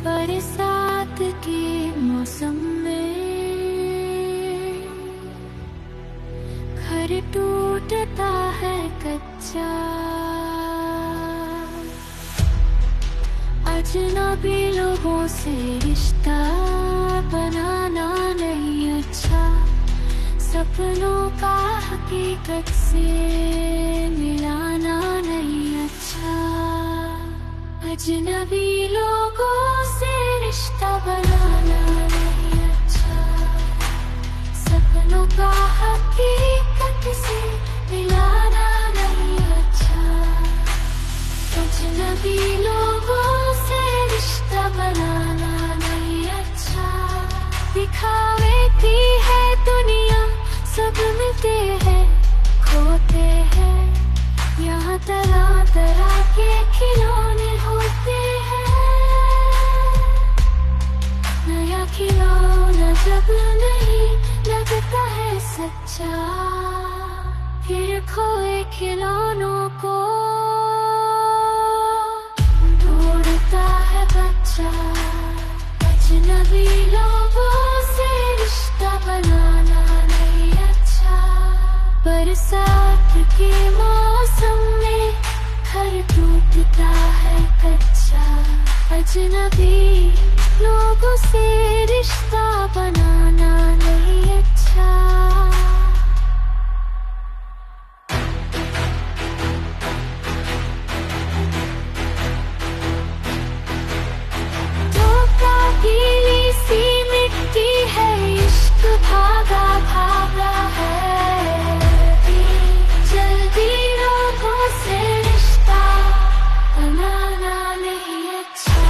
बरसात के मौसम में घर टूटता है कच्चा। अजनबी लोगों से रिश्ता बनाना नहीं अच्छा, सपनों का हकीकत से मिलाना नहीं अच्छा। अजनबी लोगों से रिश्ता बनाना नहीं अच्छा, सपनों का हकीकत से मिलाना नहीं अच्छा। अजनबी लोगों से रिश्ता बनाना नहीं अच्छा। दिखावे की है दुनिया, सब मिलते हैं खोते हैं। यहाँ तरह तरह के खिलौने होते हैं। नया खिलौना जब नहीं लगता है सच्चा, फिर खोए खिलौनों को ढूंढता है बच्चा। अजनबी लोगों से रिश्ता बनाना नहीं अच्छा, बरसात के मौसम में घर टूटता है कच्चा। अजनबी लोगों से रिश्ता बनाना नहीं अच्छा। गीली सी मिट्टी है, इश्क भागा भागा है। जल्दी लोगों से रिश्ता बनाना नहीं अच्छा।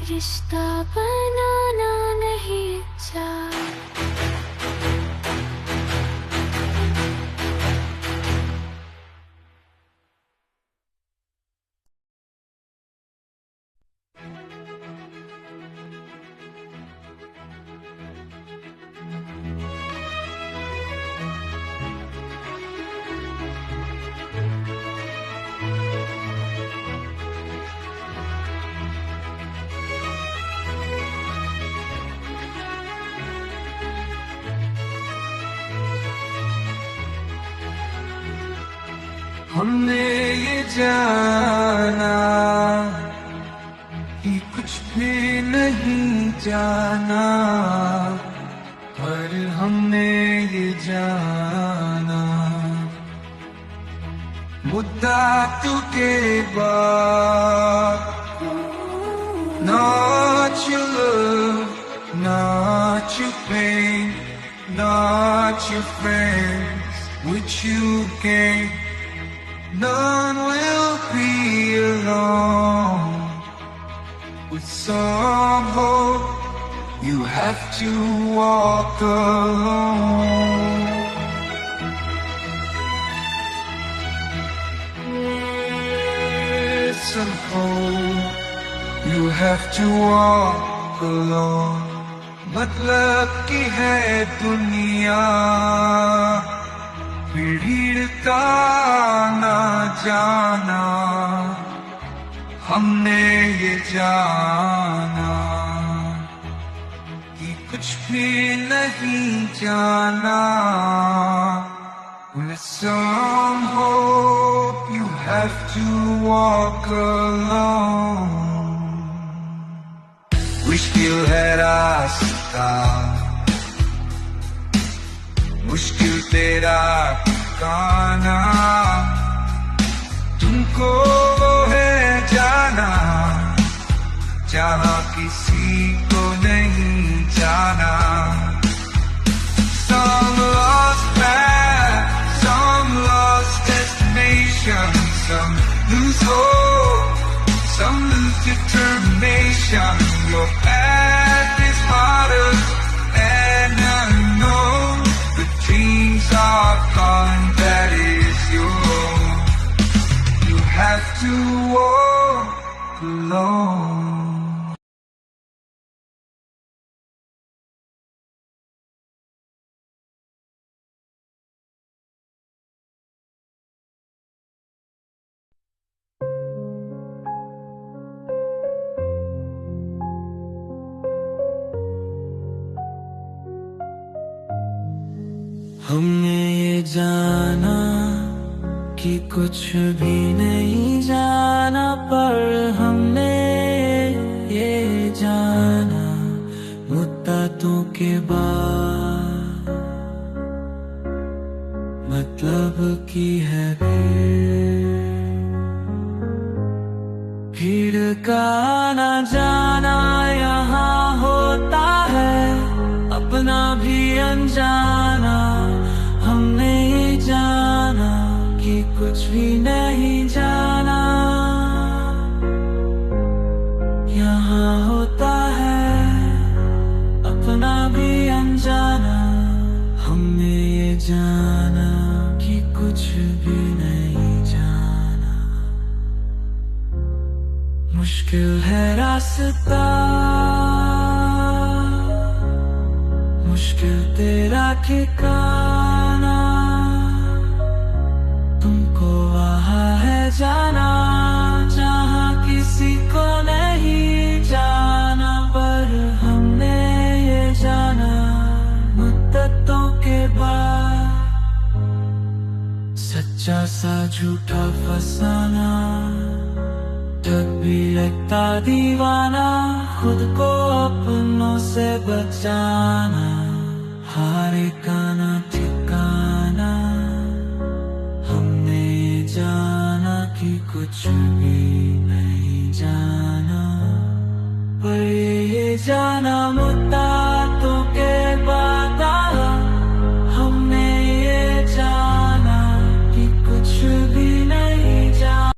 रिश्ता बनाना नहीं अच्छा। हमने ये जाना कि कुछ भी नहीं जाना, पर हमने ये जाना मुद्दा के बाद। Not your love, not your pain, not your friends which you gain. None will be alone. With some hope, you have to walk alone. With some hope, you have to walk alone. मतलब की है दुनिया, भीड़ता ना जाना। हमने ये जाना कि कुछ भी नहीं जाना। With some hope you have to walk alone. मुश्किल है रास्ता, मुश्किल तेरा ठिकाना। तुमको है जाना जहाँ किसी को नहीं जाना। Some lost path, some lost destination, some lose hope, some lose determination. Your path is harder, and I know the dreams are gone. That is yours. You have to walk alone. हमने ये जाना कि कुछ भी नहीं जाना, पर हमने ये जाना मुद्दतों के बाद मतलब की है भीड़ का आना जाना यहाँ होता है, अपना भी अनजाना। हमने ये जाना कि कुछ भी नहीं जाना यहाँ होता है, अपना भी अनजाना। हमने ये जाना कि कुछ भी नहीं जाना। मुश्किल है रास्ता, मुश्किल तेरा ठिकाना, तुमको वहाँ है जाना जहाँ किसी को नहीं जाना, पर हमने ये जाना मुद्दतों के बाद। सच्चा सा झूठा फसाना, ठग भी लगता दीवाना, खुद को अपनों से बचाना, हारे का ना ठिकाना। हमने ये जाना कि कुछ भी नहीं जाना, पर ये जाना मुद्दतों के बाद। हमने ये जाना कि कुछ भी नहीं जाना।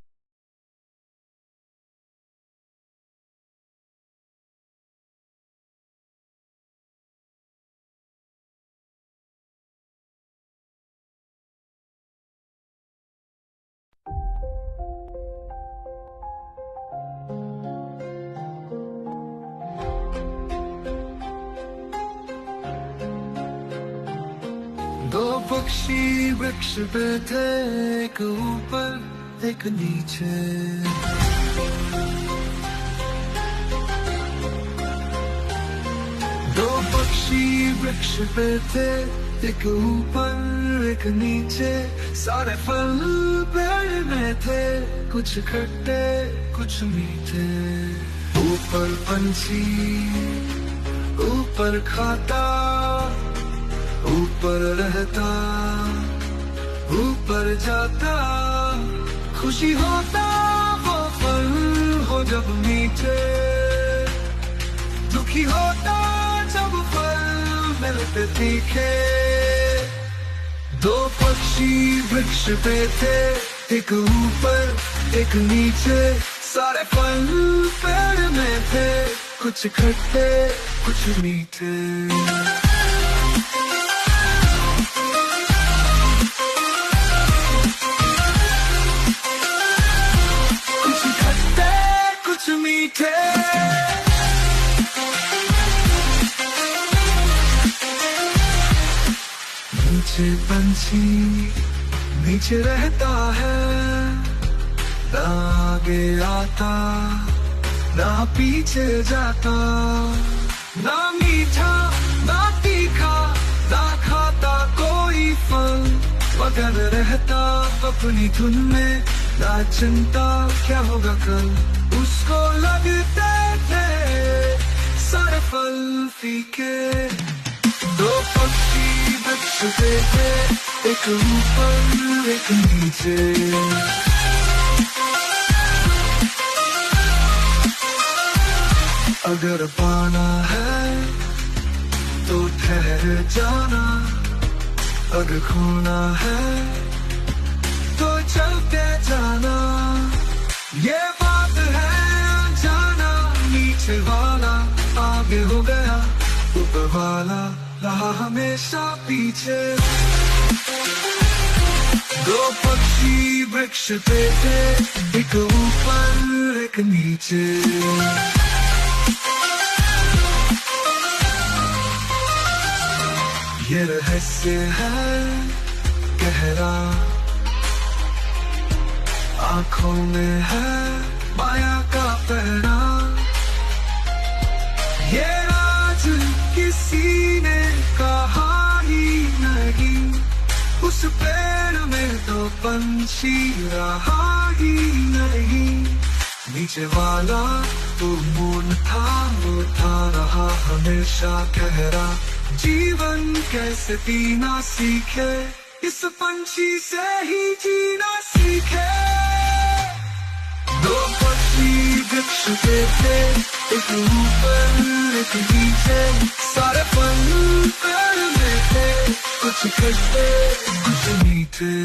दो पक्षी वृक्ष पे थे, एक ऊपर एक नीचे। दो पक्षी वृक्ष पे थे, एक ऊपर एक नीचे। सारे फल पेड़ में थे, कुछ खट्टे कुछ मीठे। ऊपर पंछी ऊपर खाता, ऊपर रहता ऊपर जाता। खुशी होता वो फल हो जब मीठे, दुखी होता जब फल मिलते तीखे। दो पक्षी वृक्ष पे थे, एक ऊपर एक नीचे। सारे फल पेड़ में थे, कुछ खट्टे कुछ मीठे। मीठे नीचे पंछी नीचे रहता है, ना आगे आता ना पीछे जाता। ना मीठा ना तीखा ना खाता कोई फल, मगन रहता अपनी धुन में, ना चिंता क्या होगा कल। उसको लगते थे सारे फल फीके। दो पक्षी वृक्ष पे थे, एक ऊपर एक नीचे। अगर पाना है तो ठहर जाना, अगर खोना है तो चलते जाना। ये बात है जाना नीचे वाला। आगे हो गया, ऊपर वाला रहा हमेशा पीछे। दो पक्षी वृक्ष पे थे, एक ऊपर एक नीचे। ये रहस्य है गहरा, आंखों में है माया का पहरा। ये राज किसी ने कहा ही नहीं, उस पेड़ में तो पंछी रहा ही नहीं। नीचे वाला तो मून था, वो था रहा हमेशा गहरा। जीवन कैसे पीना सीखे, इस पंछी से ही जीना सीखे। दो पक्षी वृक्ष पे थे, एक ऊपर एक नीचे। सारे फल पेड़ में थे, कुछ खट्टे कुछ मीठे।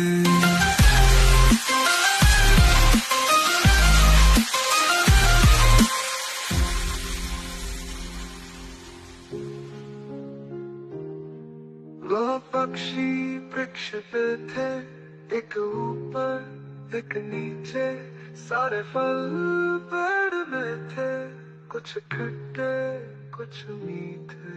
दो पक्षी वृक्ष पे थे, एक ऊपर एक नीचे। सारे फल पेड़ में थे, कुछ खट्टे कुछ मीठे।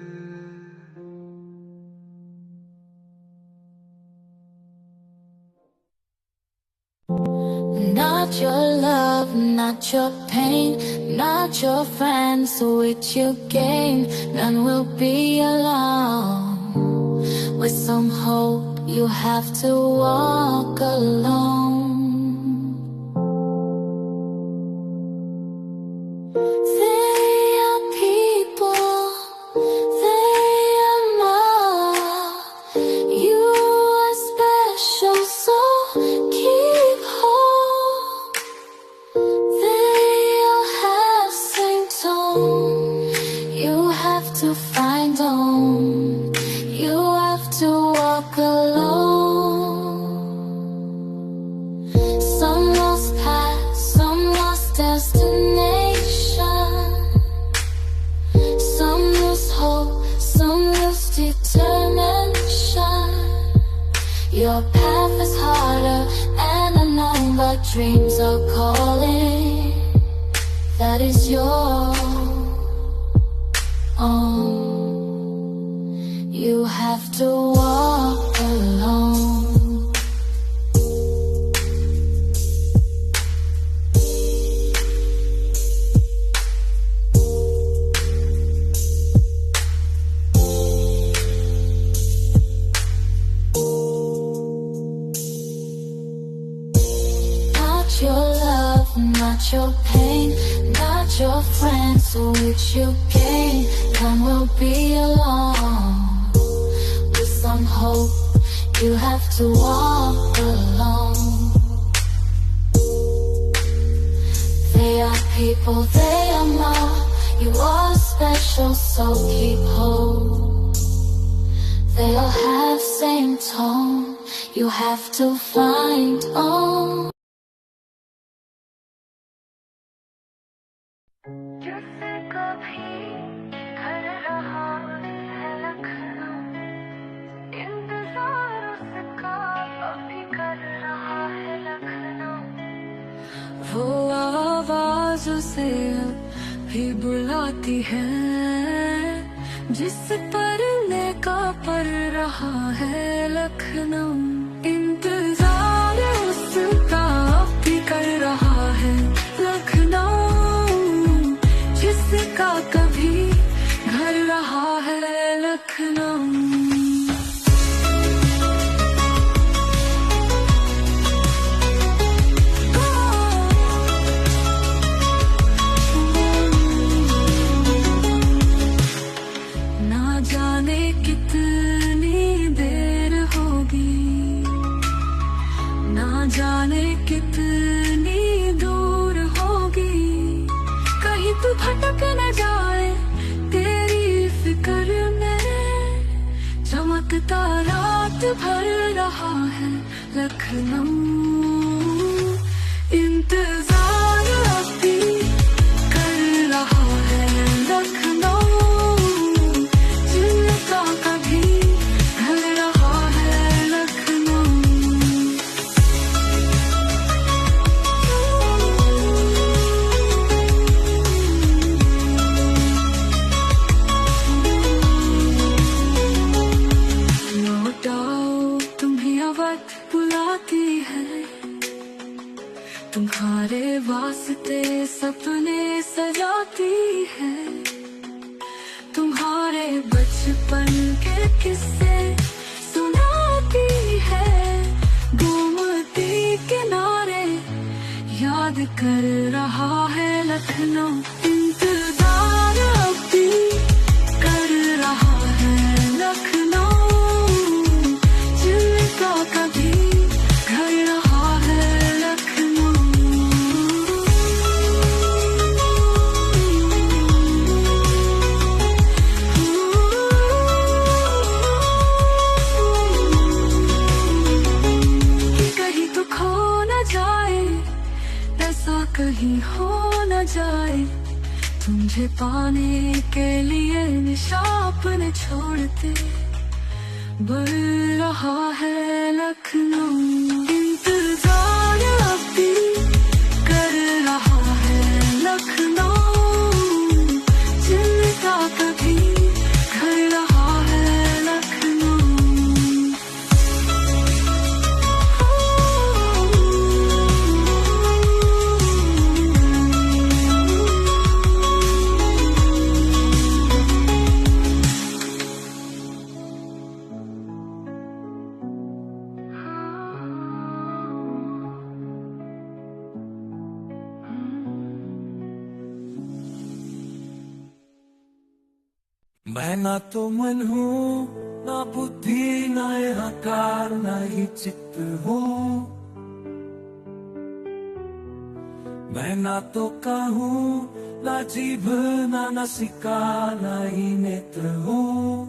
Not your love, not your pain, not your friends which you gain. None will be alone. With some hope, you have to walk alone. They are people, they are more. You are special, so keep hope. They all have same tone. You have to find home. You have to walk alone. Some lost path, some lost destination. Some lose hope, some lose determination. Your path is harder and unknown, but dreams are calling. That is your own. You have to walk alone. Not your love, not your pain, not your friends which you gain. None will be alone. Some hope, you have to walk alone. They are people, they are more. You are special, so keep hope. They all have same tone. You have to find home. जैसे कभी घर रहा है लखनऊ, इंतजार उसका अभी कर रहा है लखनऊ। वो आवाज उसे भी बुलाती है, जिस परने का पर रहा है लखनऊ। इंतजार उसका भी कर रहा है लखनऊ, जिसका कभी घर रहा है लखनऊ। जाने कितनी दूर होगी, कहीं तू भटक न जाए तेरी फिक्र में। चमकता रात भर रहा है लखनऊ, इंतजार अभी कर रहा है लखनऊ। है, तुम्हारे बचपन के किस्से सुनाती है। गोमती किनारे याद कर रहा है लखनऊ, इंतजार अब भी कर रहा है लखनऊ। जिनका कभी घर रहा है लखनऊ। कि कहीं तो खो न जाए, ऐसा कहीं हो न जाए, तुझे पाने के लिए निशाप न छोड़ते। बढ़ रहा है लखनऊ, इंतजार अब भी कर रहा है लखनऊ। जिनका कभी घर रहा है लखनऊ। मैं ना तो मन हूँ, ना बुद्धि, ना अहंकार, ना ही चित्त हूँ। मैं ना तो कहूँ, ना जीभ, ना नासिका, ना ही नेत्र हूँ।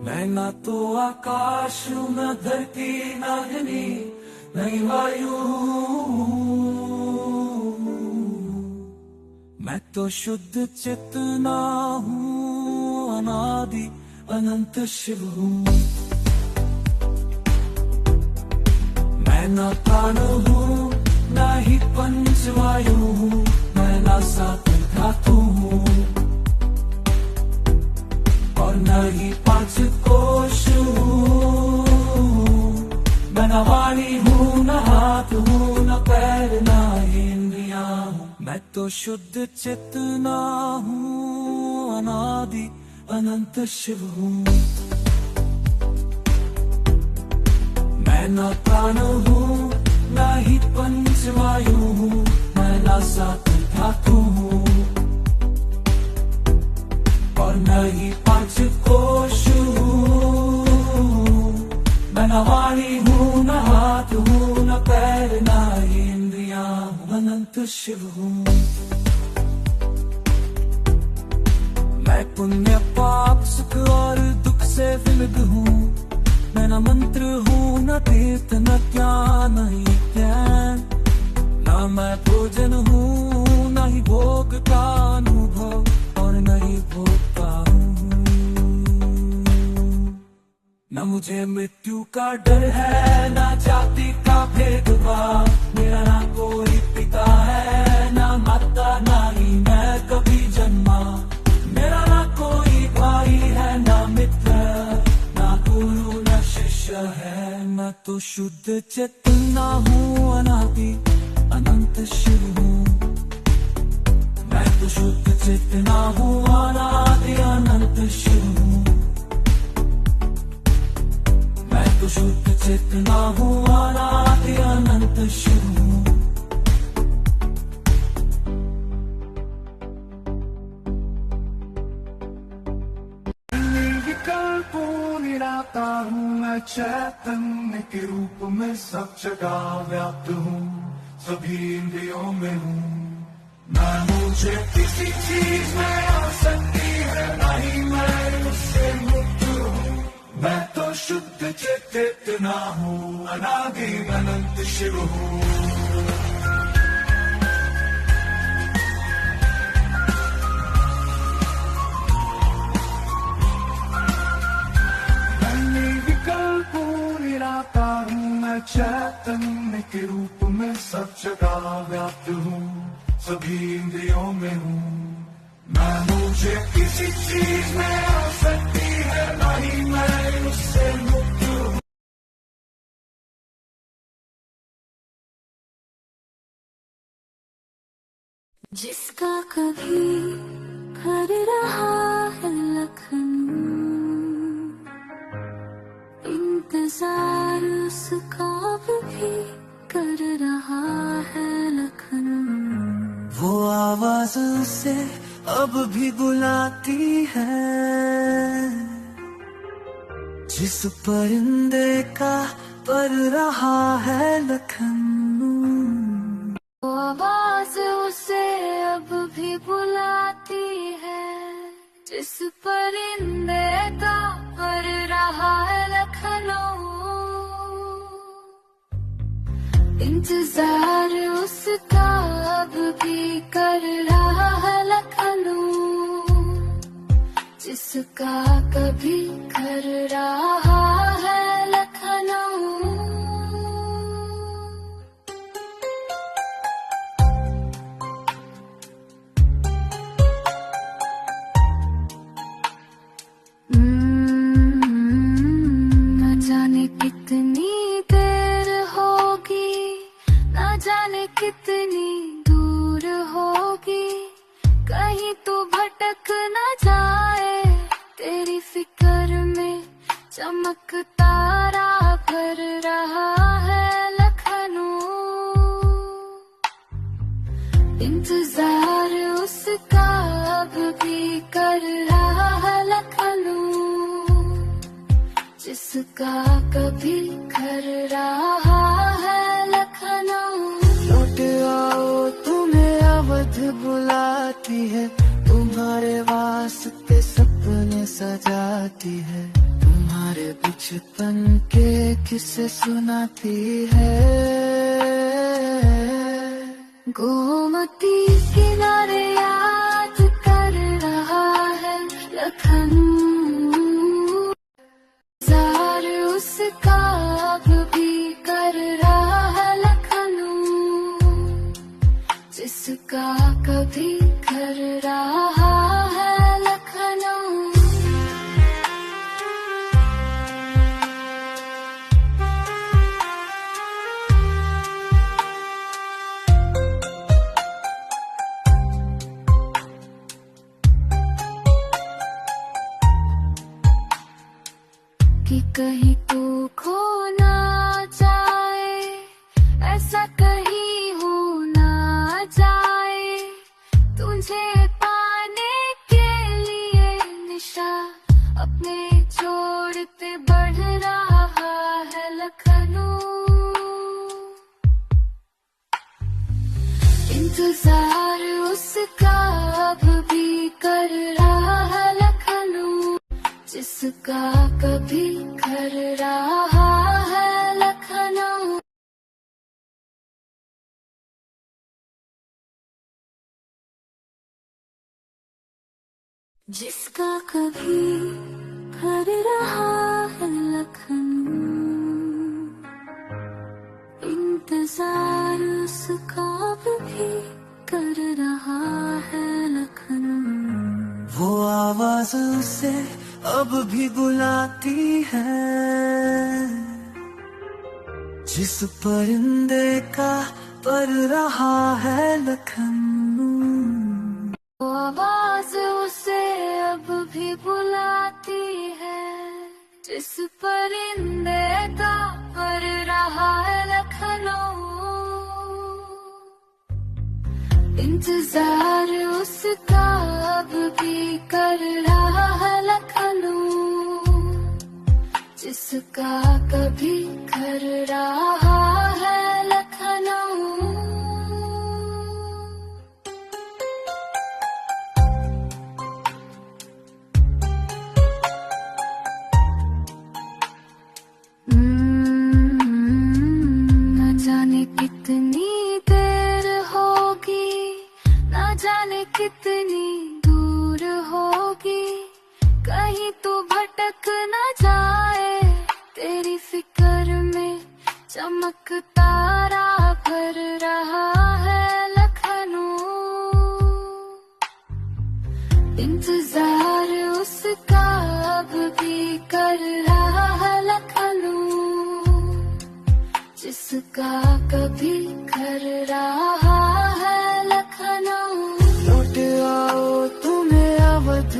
मैं ना तो आकाश, ना धरती, ना अग्नि, नहीं वायु हूँ। मैं तो शुद्ध चेतना हूँ, अनादि अनंत शिव हूँ। मैं ना प्राण हूँ, ना ही पंचवायु हूँ, मैं ना सात धातु हूँ, और न ही पांच कोश हूँ। मैं न वाणी हूँ, न हाथ हूँ, न पैर, न ही इंद्रियाँ हूँ। मैं तो शुद्ध चेतना हूँ, अनादि अनंत शिव हूँ। मैं न प्राण हूँ, न ही पंचवायु हूँ, मैं न सात धातु हूँ, और न ही पांच कोश हूँ। मैं न वाणी हूँ, न हाथ हूँ, न पैर, न ही इंद्रियाँ हूँ, अनंत शिव हूँ। मैं पुण्य पाप सुख और दुख से विविध हूँ। मैं न मंत्र हूँ, न तीर्थ, न ज्ञान, न ही ज्ञान, न मैं भोजन हूँ, न ही भोग का अनुभव, और न ही भोगता हूँ। न मुझे मृत्यु का डर है, न जाति का भेदभाव। मेरा ना कोई पिता है, न माता, ना ही मैं कभी जन्मा। मेरा ना कोई भाई है, ना मित्र, ना गुरु, ना शिष्य है। मैं तो शुद्ध चेतना हूँ, अनादि अनंत शिव हूँ। मैं तो शुद्ध चेतना हूँ, अनादि अनंत शिव हूँ। मैं तो शुद्ध चेतना हूँ, अनादि अनंत शिव हूँ। विकल्पों निराकार हूँ, मैं चैतन्य के रूप में सब जगह व्याप्त हूँ, सभी इंद्रियों में हूँ। ना मुझे किसी चीज में आसक्ति है, ना ही मैं उससे मुक्त हूँ। मैं तो शुद्ध चेतना हूँ, अनादि अनंत शिव हूँ। निराकार हूँ, मैं चैतन्य के रूप में सब जगह व्याप्त हूँ, सभी इंद्रियों में हूँ। ना मुझे किसी चीज में आसक्ति है, ना ही मैं उससे मुक्त हूँ। जिसका कभी कर रहा है लखनऊ, इंतजार उसका भी कर रहा है लखनऊ। वो आवाज उसे अब भी बुलाती है, जिस परिंदे का पर रहा है लखनऊ। वो आवाज उसे अब भी बुलाती है, जिस परिंदे का पर रहा है लखनऊ। इंतजार उसका अब भी कर रहा है लखनऊ, जिसका कभी कर रहा है लखनऊ। न जाने कितनी देर होगी, न जाने कितनी दूर होगी, कहीं तो भटक न जाए तेरी फिक्र में चमक तारा भर रहा है लखनऊ। इंतजार उसका अब भी कर रहा है लखनऊ, जिसका कभी कर रहा है लखनऊ। लौट आओ तुम्हें अवध बुलाती है, तुम्हारे वास्ते सपने सजाती है, तुम्हारे बचपन के किस्से सुनाती है। गोमती किनारे याद कर रहा है लखनऊ, इंतजार उसका अब भी कर रहा है लखनऊ, जिसका कभी कर रहा है लखनऊ। कि कहीं तू खो ना जाए, ऐसा कहीं हो ना जाए, तुझे पाने के लिए निशा अपने छोड़ते बढ़ रहा है लखनऊ। इंतजार उसका अब भी कर रहा है लखनऊ, जिसका कभी कर रहा है लखनऊ। जिसका कभी कर रहा है लखनऊ, इंतजार उसका भी कर रहा है लखनऊ। वो आवाज उसे अब भी बुलाती है, जिस परिंदे का पर रहा है लखनऊ। वो आवाज उसे अब भी बुलाती है, जिस परिंदे का पर रहा है लखनऊ। इंतजार उसका अब भी कर रहा है लखनऊ, जिसका कभी कर रहा है लखनऊ। न जाने कितनी देर होगी, न जाने कितनी दूर होगी, कहीं तो भटक न जाए तेरी फिक्र में चमक तारा भर रहा है लखनऊ। इंतजार उसका अब भी कर रहा है लखनऊ, जिसका कभी कर रहा है लखनऊ।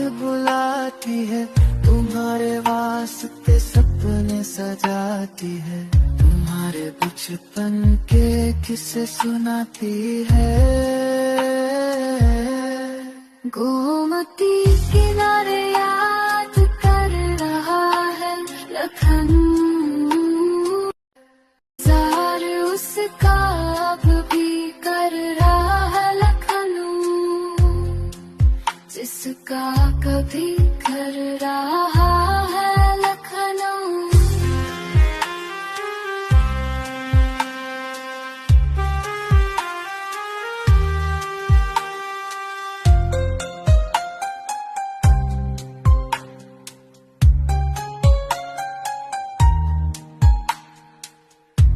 बुलाती है, तुम्हारे वास्ते सपने सजाती है, तुम्हारे बचपन के किस्से सुनाती है। गोमती किनारे याद कर रहा है लखन, जार उसका अब भी कर रहा है लखनऊ, जिसका कभी कर रहा है लखनऊ।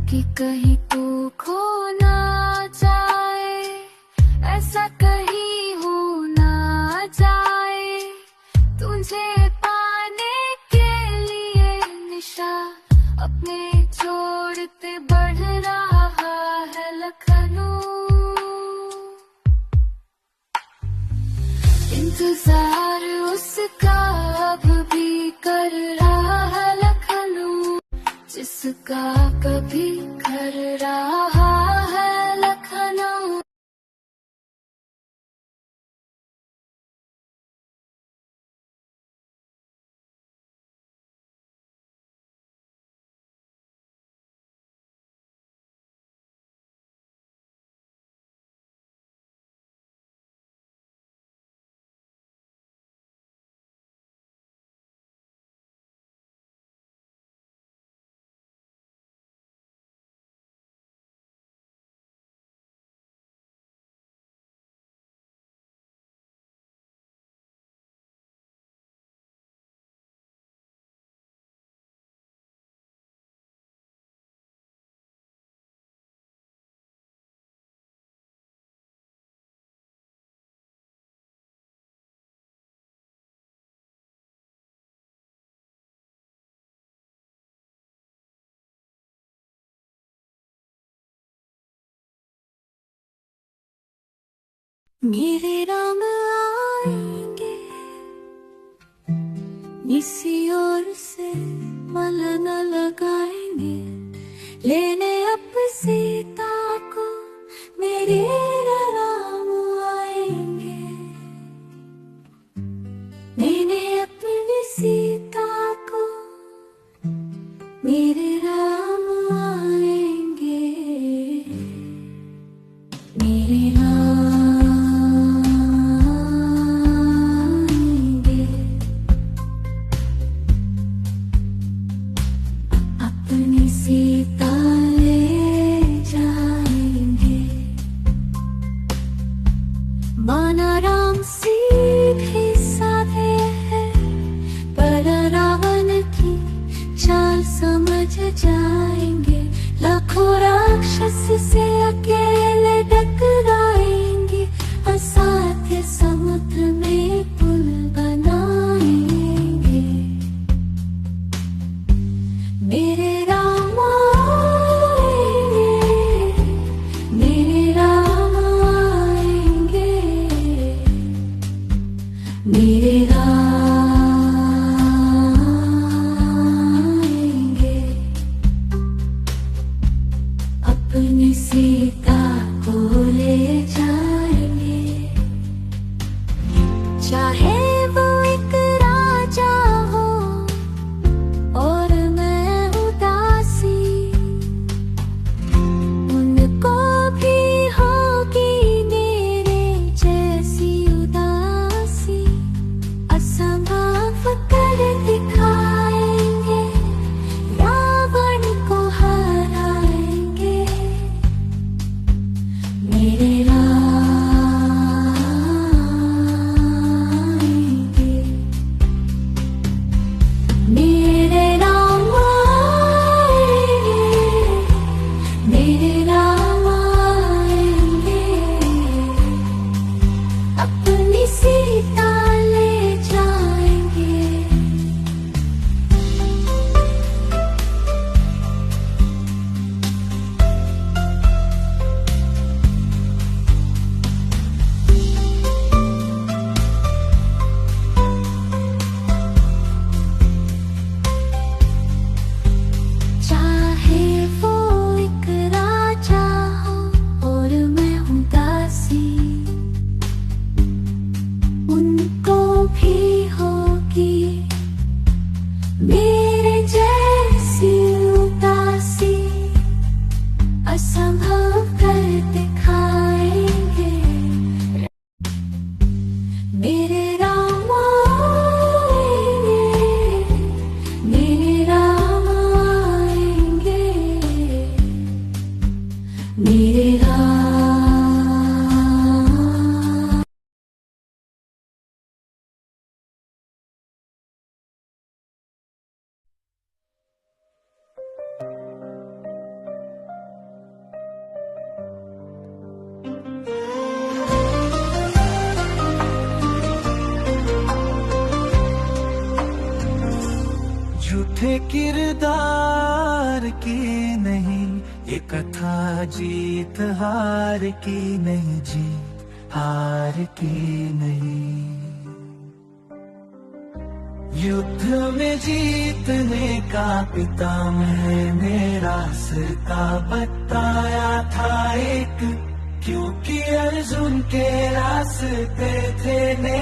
कि कहीं तू खो ना जाए, ऐसा कहीं हो ना जाए, तुझे पाने के लिए निशा अपने छोड़ते बढ़ रहा है लखनऊ। इंतजार उसका अब भी कर रहा है लखनऊ, जिसका कभी कर रहा है लखनऊ। मेरे राम आएंगे इसी ओर से, मन न लगाएंगे लेने अब सीता को, मेरे राम आएंगे लेने अपनी सीता को, मेरे राम आएंगे, मेरे राम सीता ले जाएंगे। माना राम सीधे साधे है, पर रावण की चाल समझ जाएंगे, लाखों राक्षस से अकेले टकराएंगे, असाध्य समुद्र में पुल बनाएंगे। मेरे मेरे आएंगे, अपनी सीता को ले जाएंगे, चाहे वो एक राजा हो और मैं उदासी, उनको भी होगी मेरे जैसी उदासी, असंभव कर दिखाएंगे, रावण को हराएंगे। मेरे राम झूठे किरदार की नहीं, ये कथा जीत हार की नहीं, जीत हार की नहीं। युद्ध में जीतने का पिता मैंने रास्ता बताया था एक, क्योंकि अर्जुन के रास्ते थे ने।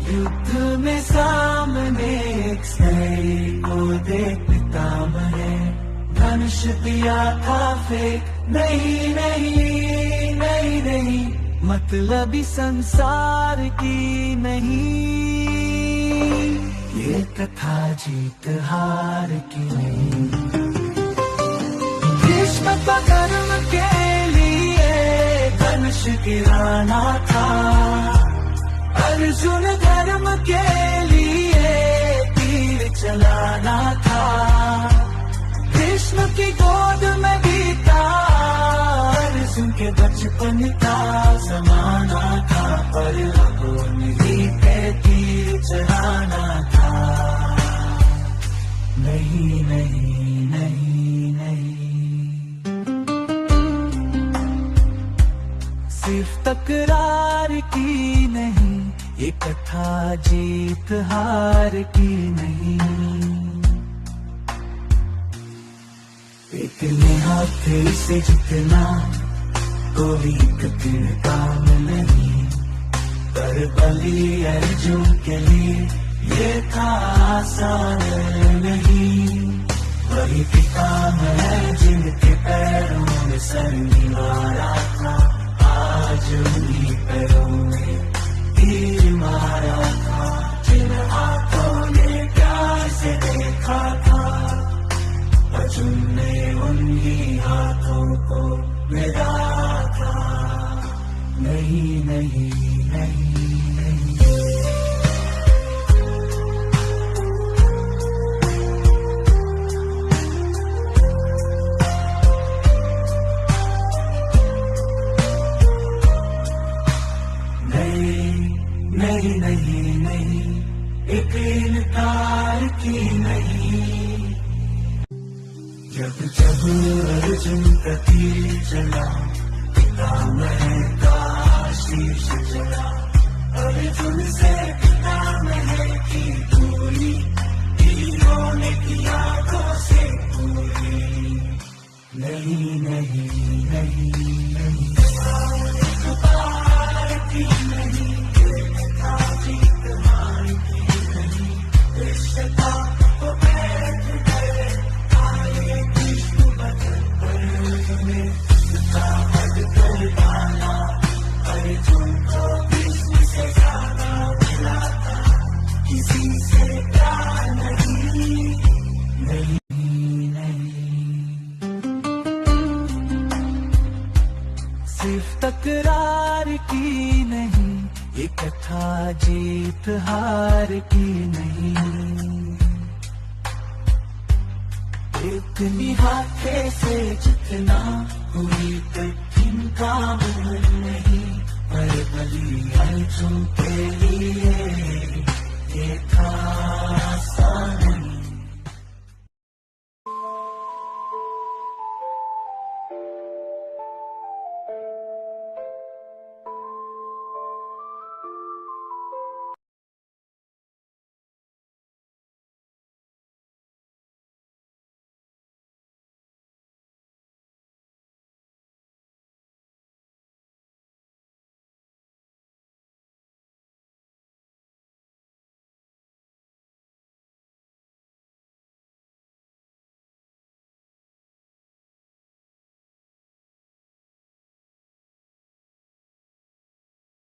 युद्ध में सामने एक सैनिक को देख पितामह ने धनुष दिया था फेंक, नहीं नहीं नहीं नहीं, मतलबी संसार की नहीं, ये कथा जीत हार की नहीं। भीष्म का कर्म के लिए धनुष गिराना था, अर्जुन धर्म के लिए तीर चलाना था। भीष्म की गोद में बीता अर्जुन के बचपन का जमाना था, पर लगों नहीं पे तीर चढ़ाना था। नहीं नहीं नहीं नहीं, सिर्फ तकरार की नहीं, ये कथा जीत हार की नहीं। इतने हाथे से जितना कोई कठिन काम नहीं, पर बलि अर्जुन के लिए ये था आसान नहीं। वही पितामह है जिनके पैरों में सनी मारा था, आज उन्हीं पैरों में तीर मारा था। जिन हाथों ने प्यार से देखा था, अर्जुन ने उन्हीं हाथों को मिला था। नहीं नहीं नहीं नहीं, नहीं नहीं नहीं, एक इनकार की नहीं। जब जब अर्जुन का तीर चला, पितामह का शीश जला। अर्जुन से पितामह की दूरी, तीरों ने किया से पूरी। नहीं नहीं नहीं नहीं, की नहीं, सिर्फ तकरार की नहीं, ये कथा जीत हार की नहीं। इतनी हाथे से जितना कोई कठिन काम नहीं, पर बलि अर्जुन के लिए ये था